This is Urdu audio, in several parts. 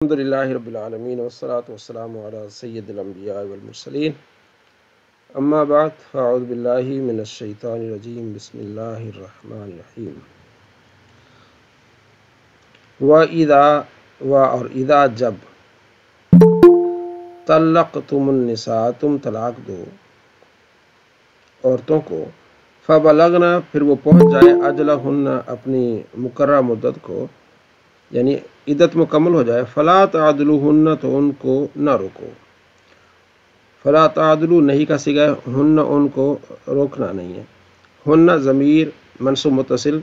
الحمدللہ رب العالمین والصلاة والسلام علی سید الانبیاء والمرسلین اما بعد فاعوذ باللہ من الشیطان الرجیم بسم اللہ الرحمن الرحیم اور اذا جب طلقتم النساء تم طلاق دو عورتوں کو فبلغنا پھر وہ پہنچ جائے اجلہن اپنی مقررہ مدت کو یعنی عدت مکمل ہو جائے فلا تعدلوہن تو ان کو نہ روکو فلا تعدلو نہیں کا صیغہ ہن ان کو روکنا نہیں ہے ہن ضمیر منصوب متصل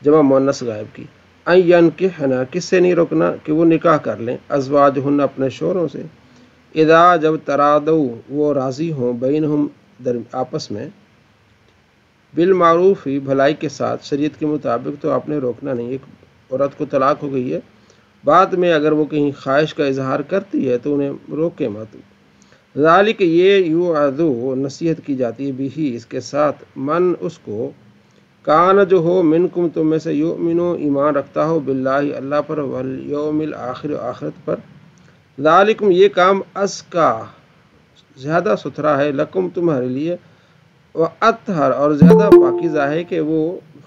جمع مؤنث غائب کی ان ینکحنا کس سے نہیں روکنا کہ وہ نکاح کر لیں ازواجہن اپنے شوہروں سے اذا جب ترادو وہ راضی ہوں بینہم آپس میں بالمعروف بھلائی کے ساتھ شریعت کے مطابق تو آپ نے روکنا نہیں. ایک عورت کو طلاق ہو گئی ہے بعد میں اگر وہ کہیں خواہش کا اظہار کرتی ہے تو انہیں روکے مت. ذالک یہ یوعظو نصیحت کی جاتی ہے بھی اس کے ساتھ من اس کو کان جو ہو منکم تم میں سے یؤمنو ایمان رکھتا ہو باللہ اللہ پر والیوم الآخر آخرت پر. ذالکم یہ کام ازکا زیادہ ستھرا ہے لکم تمہارے لیے واطہر اور زیادہ پاکیزہ ہے کہ وہ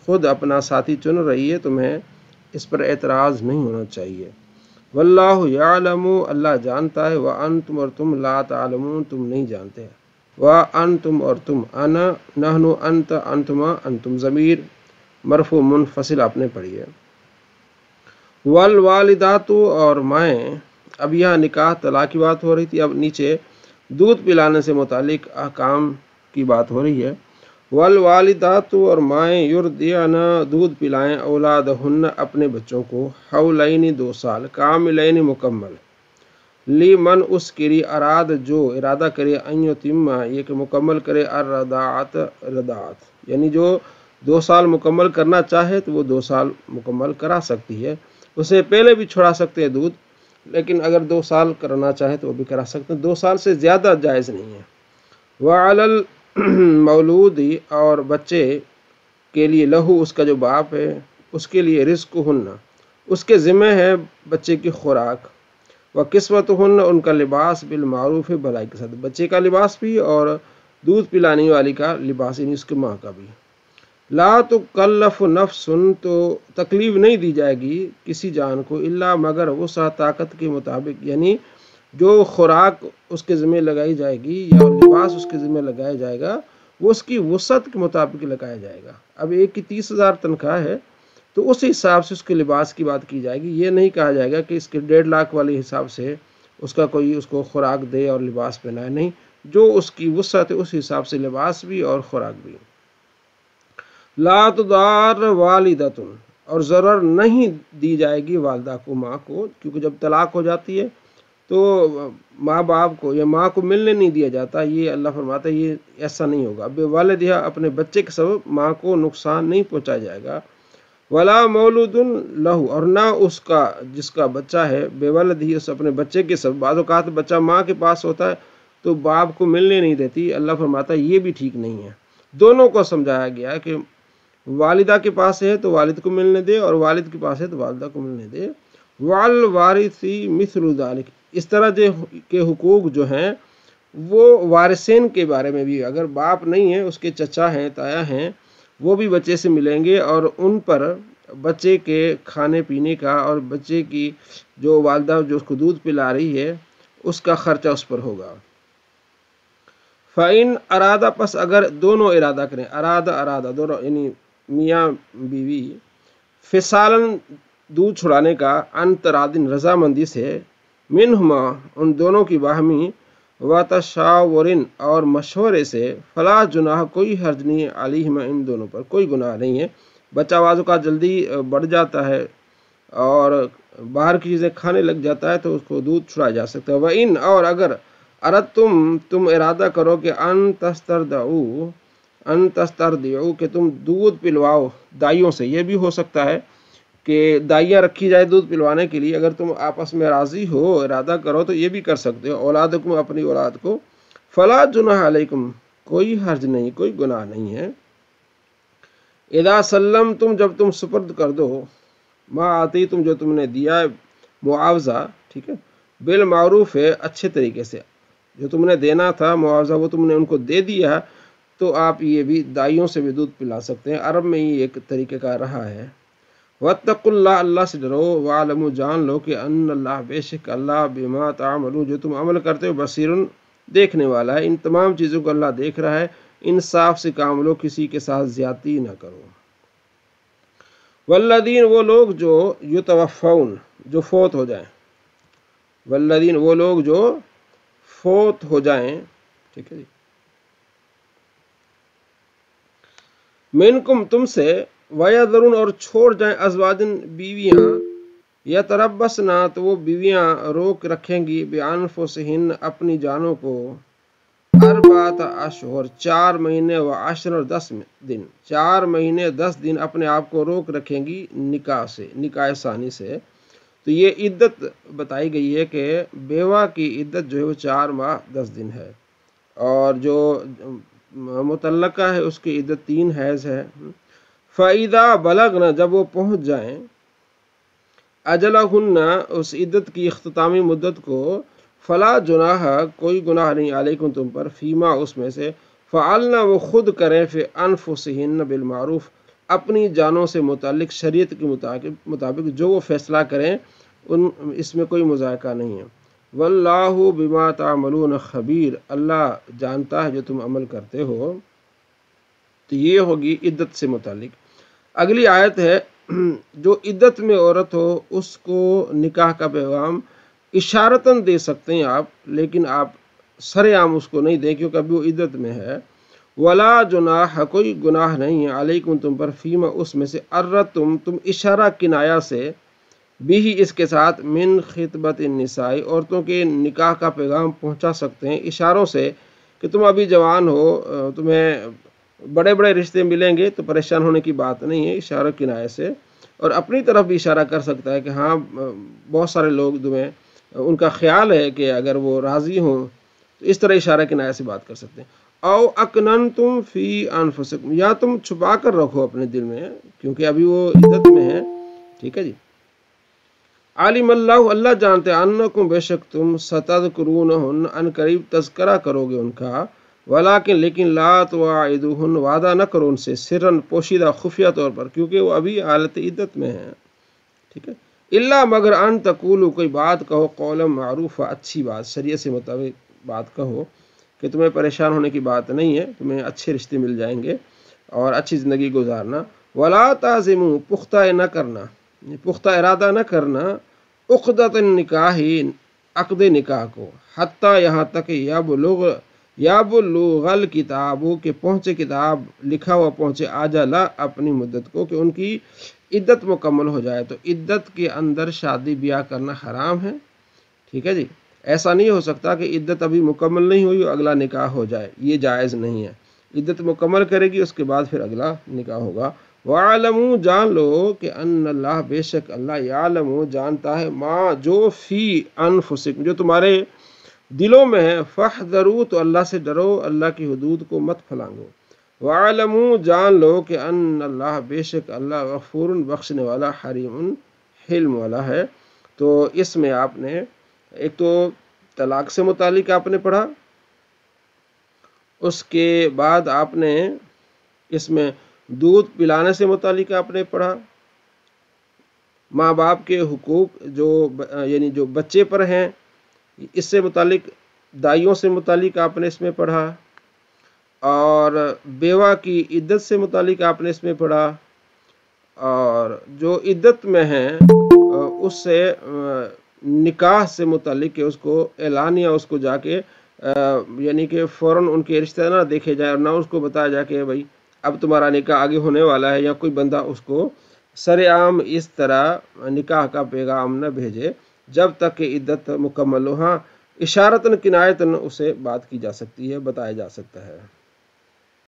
خود اپنا ساتھی چن رہی ہے تمہیں اس پر اعتراض نہیں ہونا چاہیے. واللہ یعلم اللہ جانتا ہے وانتم اور تم لا تعلمون تم نہیں جانتے. وانتم اور تم انا نحن انت انتما انتم ضمیر مرفوع منفصل آپ نے پڑھی ہے. والوالدات اور مائیں اب یہاں نکاح طلاق کی بات ہو رہی تھی اب نیچے دودھ پلانے سے متعلق احکام کی بات ہو رہی ہے. والوالدات اور مائیں یرضعن دودھ پلائیں اولادہن اپنے بچوں کو حولین 2 سال کاملین مکمل لیمن اس کے لیے اراد جو ارادہ کرے ان یتم یہ کہ مکمل کرے الرضاعت یعنی جو 2 سال مکمل کرنا چاہے تو وہ 2 سال مکمل کرا سکتی ہے. اسے پہلے بھی چھوڑا سکتے ہیں دودھ لیکن اگر 2 سال کرنا چاہے تو وہ بھی کرا سکتے ہیں. 2 سال سے زیادہ جائز نہیں ہے. وعلی مولود اور بچے کے لیے لہو اس کا جو باپ ہے اس کے لیے رزق ہن اس کے ذمہ ہے بچے کی خوراک و قسمت ہن ان کا لباس بالمعروف بھلائی کے ساتھ بچے کا لباس بھی اور دودھ پلانے والی کا لباس یعنی اس کی ماں کا بھی. لا تکلف نفس تو تکلیف نہیں دی جائے گی کسی جان کو الا مگر وسع طاقت کے مطابق یعنی جو خوراک اس کے ذمہ لگائی جائے گی یا لباس اس کے ذمہ لگایا جائے گا وہ اس کی وسعت کے مطابق لگایا جائے گا. اب ایک کی 30,000 تنخواہ ہے تو اس حساب سے اس کے لباس کی بات کی جائے گی. یہ نہیں کہا جائے گا کہ اس کے 1.5 لاکھ والے حساب سے اس کا کوئی اس کو خوراک دے اور لباس پہنائے. نہیں جو اس کی وسعت ہے اس حساب سے لباس بھی اور خوراک بھی. لا تضار والدۃ اور ضرر نہیں دی جائے گی والدہ کو ماں کو کیونکہ جب طلاق ہو جاتی ہے تو ماں باپ کو یا ماں کو ملنے نہیں دیا جاتا. یہ اللہ فرماتا ہے یہ ایسا نہیں ہوگا. بے والدہ اپنے بچے کے سبب ماں کو نقصان نہیں پہنچایا جائے گا. ولا مولود لہو اور نہ اس کا جس کا بچہ ہے بے والدہ اس اپنے بچے کے سبب بعض اوقات بچہ ماں کے پاس ہوتا ہے تو باپ کو ملنے نہیں دیتی. اللہ فرماتا ہے یہ بھی ٹھیک نہیں ہے. دونوں کو سمجھایا گیا کہ والدہ کے پاس ہے تو والد کو ملنے دے اور والد کے پاس ہے تو والدہ کو ملنے دے. والوارث مثل ذلک اس طرح کے حقوق جو ہیں وہ وارثین کے بارے میں بھی اگر باپ نہیں ہے اس کے چچا ہیں تایا ہیں وہ بھی بچے سے ملیں گے اور ان پر بچے کے کھانے پینے کا اور بچے کی جو والدہ جو اس کو دودھ پلا رہی ہے اس کا خرچہ اس پر ہوگا. فَإِنْ ارادہ پس اگر دونوں ارادہ کریں ارادہ دونوں یعنی میاں بیوی فصالاً دودھ چھڑانے کا انترادن رضامندی سے منہما ان دونوں کی باہمی وتشاورن اور مشورے سے فلا جناح کوئی حرج نہیں علیہما ان دونوں پر کوئی گناہ نہیں ہے. بچہ بازو کا جلدی بڑھ جاتا ہے اور باہر کی چیزیں کھانے لگ جاتا ہے تو اس کو دودھ چھڑایا جا سکتا ہے. وَإِنْ اور اگر تم ارادہ کرو کہ ان تسترضعوا کہ تم دودھ پلواؤ دائیوں سے یہ بھی ہو سکتا ہے کہ دائیاں رکھی جائے دودھ پلوانے کے لیے. اگر تم آپس میں راضی ہو ارادہ کرو تو یہ بھی کر سکتے ہو. اولادکم اپنی اولاد کو فلا جناح علیکم کوئی حرج نہیں کوئی گناہ نہیں ہے. اذا سلمتم جب تم سپرد کر دو ما آتی تم جو تم نے دیا معاوضہ ٹھیک ہے، بالمعروف ہے، اچھے طریقے سے، جو تم نے دینا تھا معاوضہ وہ تم نے ان کو دے دیا، تو آپ یہ بھی دائیوں سے بھی دودھ پلا سکتے ہیں، عرب میں یہ ایک طریقہ کا رہا ہے۔ واتقوا اللہ، اللہ سے ڈرو، وعلموا جان لو کہ ان اللہ بے شک اللہ بما تعملون جو تم عمل کرتے ہو بصیر دیکھنے والا ہے، ان تمام چیزوں کو اللہ دیکھ رہا ہے، انصاف سے کام لو، کسی کے ساتھ زیادتی نہ کرو۔ والذین وہ لوگ جو یتوفون جو فوت ہو جائیں، والذین وہ لوگ جو فوت ہو جائیں، ٹھیک ہے جی، منکم تم سے، ویذرون اور چھوڑ جائیں، ازواجن بیویاں، یتربصن تو وہ بیویاں روک رکھیں گی، بانفسہن اپنی جانوں کو، اربعۃ اشہر 4 مہینے و عشر اور 10 دن، 4 مہینے 10 دن اپنے آپ کو روک رکھیں گی نکاح سے، نکاح ثانی سے۔ تو یہ عدت بتائی گئی ہے کہ بیوہ کی عدت جو ہے وہ 4 ماہ 10 دن ہے، اور جو مطلقہ ہے اس کی عدت 3 حیض ہے۔ فَإِذَا بَلَغْنَ جب وہ پہنچ جائیں، اجلہن اس عدت کی اختتامی مدت کو، فلا جناح کوئی گناہ نہیں، علیکم تم پر، فیما اس میں سے، فعلنا وہ خود کریں، فی انفسہن بالمعروف اپنی جانوں سے متعلق شریعت کے مطابق جو وہ فیصلہ کریں اس میں کوئی مذائقہ نہیں ہے۔ واللہ بما تعملون خبیر، اللہ جانتا ہے جو تم عمل کرتے ہو۔ تو یہ ہوگی عدت سے متعلق۔ اگلی آیت ہے، جو عدت میں عورت ہو اس کو نکاح کا پیغام اشارتاً دے سکتے ہیں آپ، لیکن آپ سر عام اس کو نہیں دیں کیونکہ ابھی وہ عدت میں ہے۔ ولا جناح کوئی گناہ نہیں ہے، علیکم تم پر، فیما اس میں سے، ارتم تم اشارہ کنایا سے، بھی اس کے ساتھ، من خطبت النساء عورتوں کے نکاح کا پیغام پہنچا سکتے ہیں اشاروں سے، کہ تم ابھی جوان ہو، تمہیں بڑے بڑے رشتے ملیں گے تو پریشان ہونے کی بات نہیں ہے، اشارہ کنایہ سے۔ اور اپنی طرف بھی اشارہ کر سکتا ہے کہ ہاں بہت سارے لوگ تمہیں ان کا خیال ہے کہ اگر وہ راضی ہوں تو اس طرح اشارہ کنایہ سے بات کر سکتے ہیں۔ او اکننتم فی انفسکم یا تم چھپا کر رکھو اپنے دل میں کیونکہ ابھی وہ عدت میں ہے، ٹھیک ہے جی۔ عالم اللہ اللہ جانتے ہیں، انکم بے شک تم، ستذکرونہن ان قریب تذکرہ کرو گے ان کا، ولیکن لیکن لا تواعدوہن وعدہ نہ کرو ان سے، سرن پوشیدہ خفیہ طور پر، کیونکہ وہ ابھی حالت عدت میں ہیں، ٹھیک ہے۔ الا مگر ان تقولوا کوئی بات کہو، قولا معروفہ اچھی بات، شریعت سے مطابق بات کہو، کہ تمہیں پریشان ہونے کی بات نہیں ہے، تمہیں اچھے رشتے مل جائیں گے اور اچھی زندگی گزارنا۔ ولا تعزموا پختہ نہ کرنا، پختہ ارادہ نہ کرنا، عقدۃ النکاح عقد نکاح کو، حتیٰ یہاں تک یبلغ الکتاب کہ پہنچے کتاب لکھا ہوا پہنچے، اجلہ اپنی مدت کو، کہ ان کی عدت مکمل ہو جائے۔ تو عدت کے اندر شادی بیاہ کرنا حرام ہے، ٹھیک ہے جی۔ ایسا نہیں ہو سکتا کہ عدت ابھی مکمل نہیں ہوئی اگلا نکاح ہو جائے، یہ جائز نہیں ہے، عدت مکمل کرے گی اس کے بعد پھر اگلا نکاح ہوگا۔ وَاعْلَمُوا جان لو کہ ان اللہ بے شک اللہ، یعلم جانتا ہے، ما جو فی انفسکم جو تمہارے دلوں میں ہے، فاحذروا تو اللہ سے ڈرو، اللہ کی حدود کو مت پھلانگو۔ وَاعْلَمُوا جان لو کہ ان اللہ بے شک اللہ، غفور بخشنے والا، حلیم حلم والا ہے۔ تو اس میں آپ نے ایک تو طلاق سے متعلق آپ نے پڑھا، اس کے بعد آپ نے اس میں دودھ پلانے سے متعلق آپ نے پڑھا، ماں باپ کے حقوق جو یعنی جو بچے پر ہیں اس سے متعلق، دائیوں سے متعلق آپ نے اس میں پڑھا، اور بیوہ کی عدت سے متعلق آپ نے اس میں پڑھا، اور جو عدت میں ہیں اس سے نکاح سے متعلق کہ اس کو اعلانیہ اس کو جا کے یعنی کہ فوراً ان کے رشتہ نہ دیکھے جائے اور نہ اس کو بتایا جائے کہ بھائی اب تمہارا نکاح آگے ہونے والا ہے، یا کوئی بندہ اس کو سر عام اس طرح نکاح کا پیغام نہ بھیجے جب تک کہ عدت مکمل ہو۔ ہاں اشارتاً کنایتاً اسے بات کی جا سکتی ہے، بتایا جا سکتا ہے۔